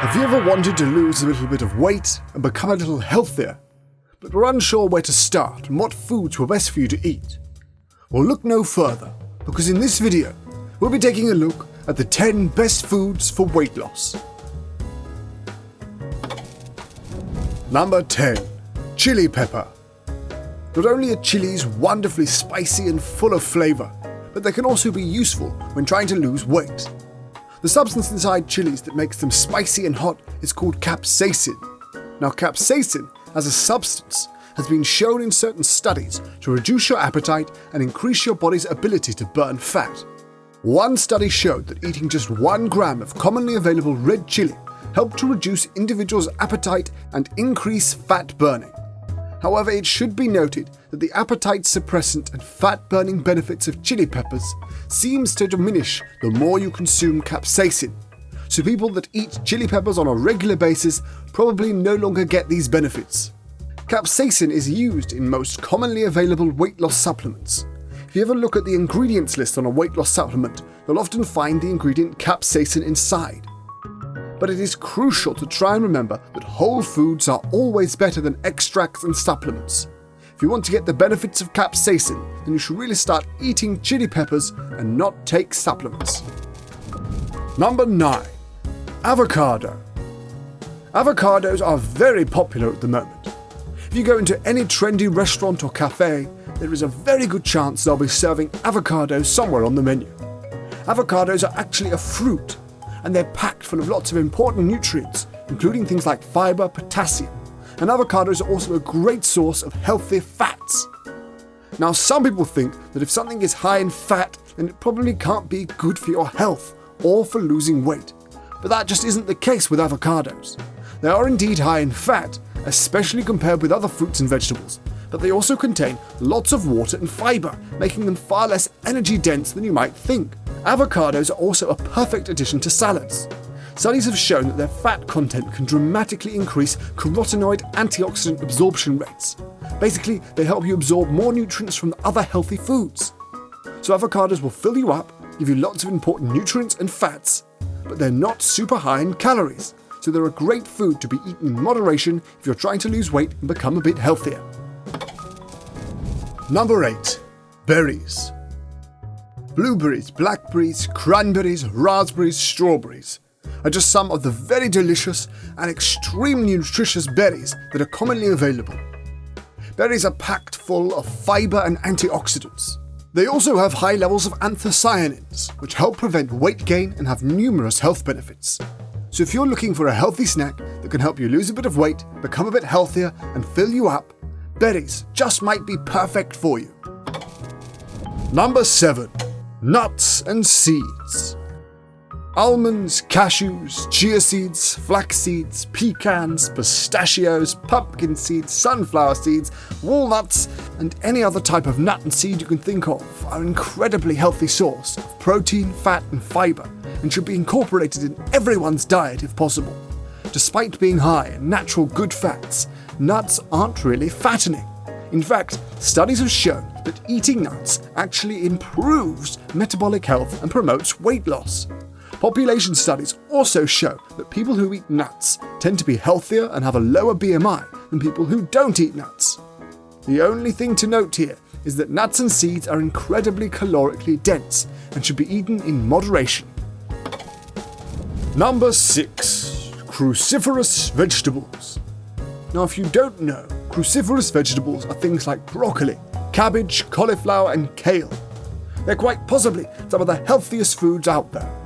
Have you ever wanted to lose a little bit of weight and become a little healthier, but were unsure where to start and what foods were best for you to eat? Well, look no further, because in this video, we'll be taking a look at the 10 best foods for weight loss. Number 10. Chili pepper. Not only are chilies wonderfully spicy and full of flavour, but they can also be useful when trying to lose weight. The substance inside chilies that makes them spicy and hot is called capsaicin. Now, capsaicin, as a substance, has been shown in certain studies to reduce your appetite and increase your body's ability to burn fat. One study showed that eating just 1 gram of commonly available red chili helped to reduce individuals' appetite and increase fat burning. However, it should be noted that the appetite suppressant and fat-burning benefits of chili peppers seems to diminish the more you consume capsaicin. So people that eat chili peppers on a regular basis probably no longer get these benefits. Capsaicin is used in most commonly available weight loss supplements. If you ever look at the ingredients list on a weight loss supplement, you'll often find the ingredient capsaicin inside. But it is crucial to try and remember that whole foods are always better than extracts and supplements. If you want to get the benefits of capsaicin, then you should really start eating chili peppers and not take supplements. Number 9. Avocado. Avocados are very popular at the moment. If you go into any trendy restaurant or cafe, there is a very good chance they'll be serving avocados somewhere on the menu. Avocados are actually a fruit, and they're packed full of lots of important nutrients, including things like fiber, potassium, and avocados are also a great source of healthy fats. Now, some people think that if something is high in fat, then it probably can't be good for your health or for losing weight, but that just isn't the case with avocados. They are indeed high in fat, especially compared with other fruits and vegetables, but they also contain lots of water and fiber, making them far less energy dense than you might think. Avocados are also a perfect addition to salads. Studies have shown that their fat content can dramatically increase carotenoid antioxidant absorption rates. Basically, they help you absorb more nutrients from the other healthy foods. So avocados will fill you up, give you lots of important nutrients and fats, but they're not super high in calories. So they're a great food to be eaten in moderation if you're trying to lose weight and become a bit healthier. Number 8. Berries. Blueberries, blackberries, cranberries, raspberries, strawberries are just some of the very delicious and extremely nutritious berries that are commonly available. Berries are packed full of fiber and antioxidants. They also have high levels of anthocyanins, which help prevent weight gain and have numerous health benefits. So if you're looking for a healthy snack that can help you lose a bit of weight, become a bit healthier, and fill you up, berries just might be perfect for you. Number 7. Nuts and seeds. Almonds, cashews, chia seeds, flax seeds, pecans, pistachios, pumpkin seeds, sunflower seeds, walnuts, and any other type of nut and seed you can think of are an incredibly healthy source of protein, fat, and fiber, and should be incorporated in everyone's diet if possible. Despite being high in natural good fats, nuts aren't really fattening. In fact, studies have shown that eating nuts actually improves metabolic health and promotes weight loss. Population studies also show that people who eat nuts tend to be healthier and have a lower BMI than people who don't eat nuts. The only thing to note here is that nuts and seeds are incredibly calorically dense and should be eaten in moderation. Number 6. Cruciferous vegetables. Now, if you don't know, cruciferous vegetables are things like broccoli, cabbage, cauliflower, and kale. They're quite possibly some of the healthiest foods out there.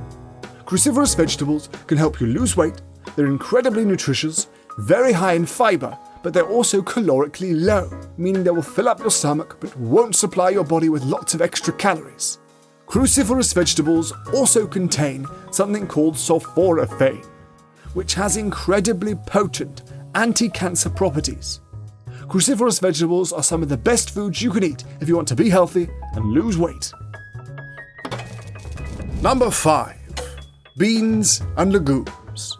Cruciferous vegetables can help you lose weight, they're incredibly nutritious, very high in fiber, but they're also calorically low, meaning they will fill up your stomach but won't supply your body with lots of extra calories. Cruciferous vegetables also contain something called sulforaphane, which has incredibly potent anti-cancer properties. Cruciferous vegetables are some of the best foods you can eat if you want to be healthy and lose weight. Number 5. Beans and legumes.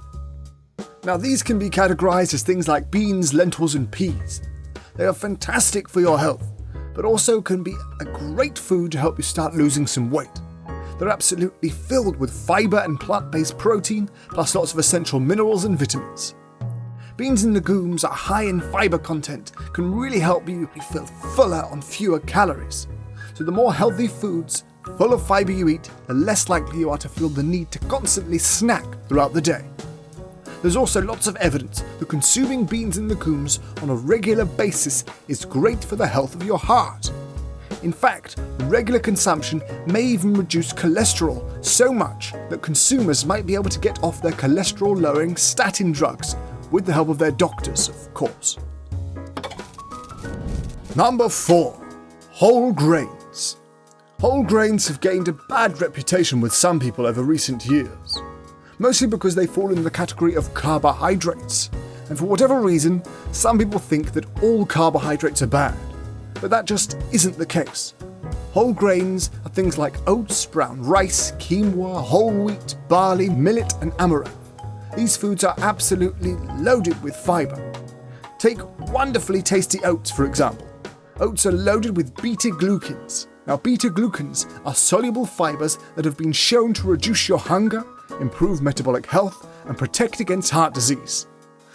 Now, these can be categorized as things like beans, lentils, and peas. They are fantastic for your health, but also can be a great food to help you start losing some weight. They're absolutely filled with fibre and plant-based protein, plus lots of essential minerals and vitamins. Beans and legumes are high in fibre content, can really help you feel fuller on fewer calories. So the more healthy foods, full of fibre you eat, the less likely you are to feel the need to constantly snack throughout the day. There's also lots of evidence that consuming beans and legumes on a regular basis is great for the health of your heart. In fact, regular consumption may even reduce cholesterol so much that consumers might be able to get off their cholesterol-lowering statin drugs, with the help of their doctors, of course. Number 4. Whole grains. Whole grains have gained a bad reputation with some people over recent years, mostly because they fall in the category of carbohydrates, and for whatever reason, some people think that all carbohydrates are bad, but that just isn't the case. Whole grains are things like oats, brown rice, quinoa, whole wheat, barley, millet, and amaranth. These foods are absolutely loaded with fibre. Take wonderfully tasty oats, for example. Oats are loaded with beta-glucans. Now, beta-glucans are soluble fibres that have been shown to reduce your hunger, improve metabolic health, and protect against heart disease.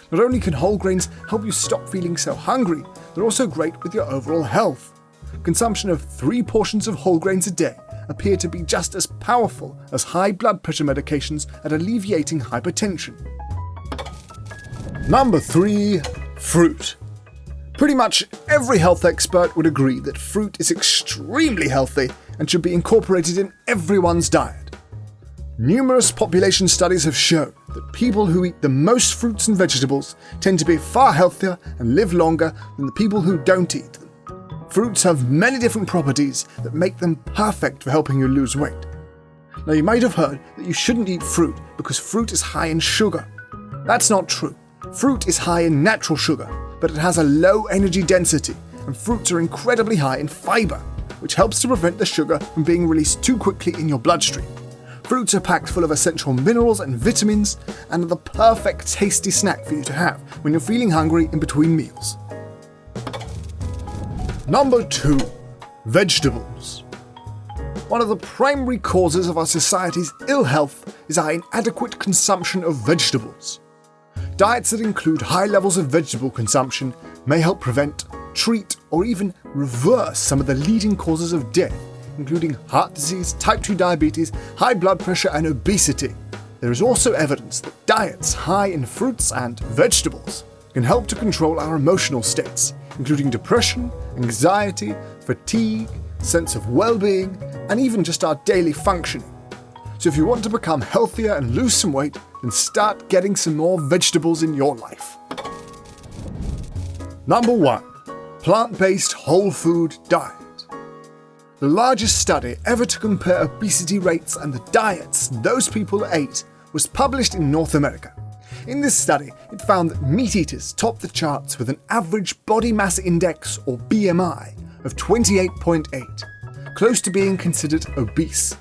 Not only can whole grains help you stop feeling so hungry, they're also great with your overall health. Consumption of 3 portions of whole grains a day appear to be just as powerful as high blood pressure medications at alleviating hypertension. Number 3. Fruit. Pretty much every health expert would agree that fruit is extremely healthy and should be incorporated in everyone's diet. Numerous population studies have shown that people who eat the most fruits and vegetables tend to be far healthier and live longer than the people who don't eat them. Fruits have many different properties that make them perfect for helping you lose weight. Now, you might have heard that you shouldn't eat fruit because fruit is high in sugar. That's not true. Fruit is high in natural sugar, but it has a low energy density, and fruits are incredibly high in fibre, which helps to prevent the sugar from being released too quickly in your bloodstream. Fruits are packed full of essential minerals and vitamins, and are the perfect tasty snack for you to have when you're feeling hungry in between meals. Number 2. Vegetables. One of the primary causes of our society's ill health is our inadequate consumption of vegetables. Diets that include high levels of vegetable consumption may help prevent, treat, or even reverse some of the leading causes of death, including heart disease, type 2 diabetes, high blood pressure, and obesity. There is also evidence that diets high in fruits and vegetables can help to control our emotional states, including depression, anxiety, fatigue, sense of well-being, and even just our daily functioning. So if you want to become healthier and lose some weight, then start getting some more vegetables in your life. Number 1. Plant-based whole food diet. The largest study ever to compare obesity rates and the diets those people ate was published in North America. In this study, it found that meat eaters topped the charts with an average body mass index, or BMI, of 28.8, close to being considered obese.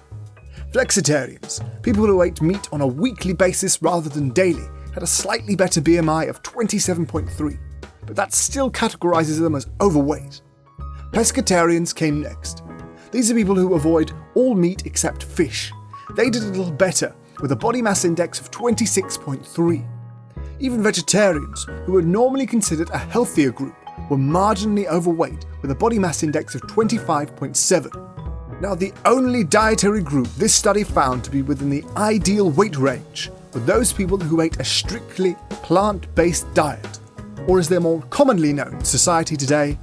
Flexitarians, people who ate meat on a weekly basis rather than daily, had a slightly better BMI of 27.3, but that still categorizes them as overweight. Pescatarians came next. These are people who avoid all meat except fish. They did a little better, with a body mass index of 26.3. Even vegetarians, who are normally considered a healthier group, were marginally overweight with a body mass index of 25.7. Now, the only dietary group this study found to be within the ideal weight range were those people who ate a strictly plant-based diet, or as they're more commonly known in society today,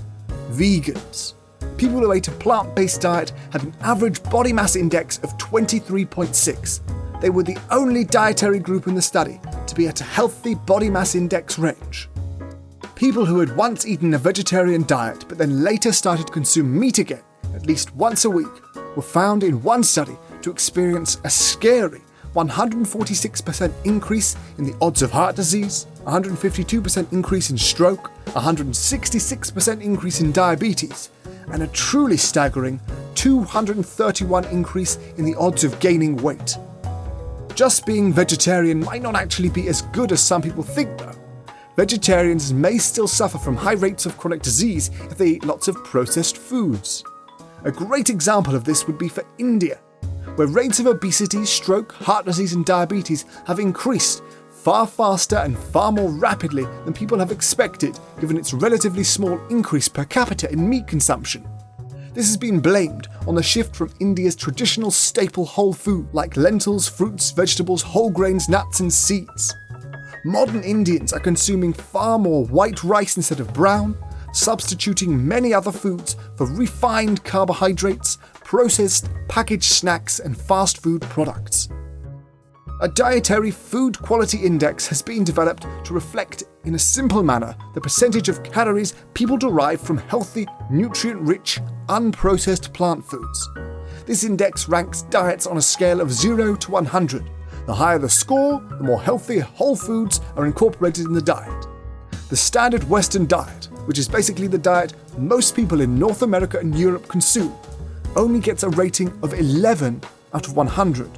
vegans. People who ate a plant-based diet had an average body mass index of 23.6. They were the only dietary group in the study to be at a healthy body mass index range. People who had once eaten a vegetarian diet but then later started to consume meat again, at least once a week, were found in one study to experience a scary 146% increase in the odds of heart disease, 152% increase in stroke, 166% increase in diabetes, and a truly staggering 231% increase in the odds of gaining weight. Just being vegetarian might not actually be as good as some people think, though. Vegetarians may still suffer from high rates of chronic disease if they eat lots of processed foods. A great example of this would be for India, where rates of obesity, stroke, heart disease and diabetes have increased far faster and far more rapidly than people have expected, given its relatively small increase per capita in meat consumption. This has been blamed on the shift from India's traditional staple whole food like lentils, fruits, vegetables, whole grains, nuts and seeds. Modern Indians are consuming far more white rice instead of brown, substituting many other foods for refined carbohydrates, processed, packaged snacks and fast food products. A dietary food quality index has been developed to reflect in a simple manner the percentage of calories people derive from healthy, nutrient-rich, unprocessed plant foods. This index ranks diets on a scale of 0 to 100. The higher the score, the more healthy whole foods are incorporated in the diet. The standard Western diet, which is basically the diet most people in North America and Europe consume, only gets a rating of 11 out of 100.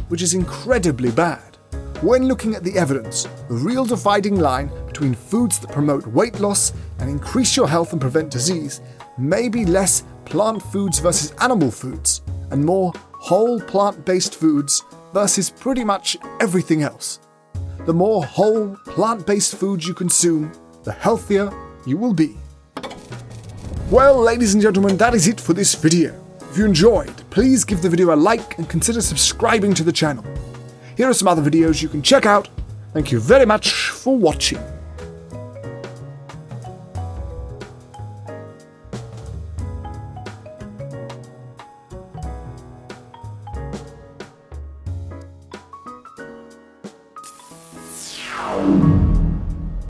Which is incredibly bad. When looking at the evidence, the real dividing line between foods that promote weight loss and increase your health and prevent disease may be less plant foods versus animal foods, and more whole plant-based foods versus pretty much everything else. The more whole plant-based foods you consume, the healthier you will be. Well, ladies and gentlemen, that is it for this video. If you enjoyed, please give the video a like and consider subscribing to the channel. Here are some other videos you can check out. Thank you very much for watching.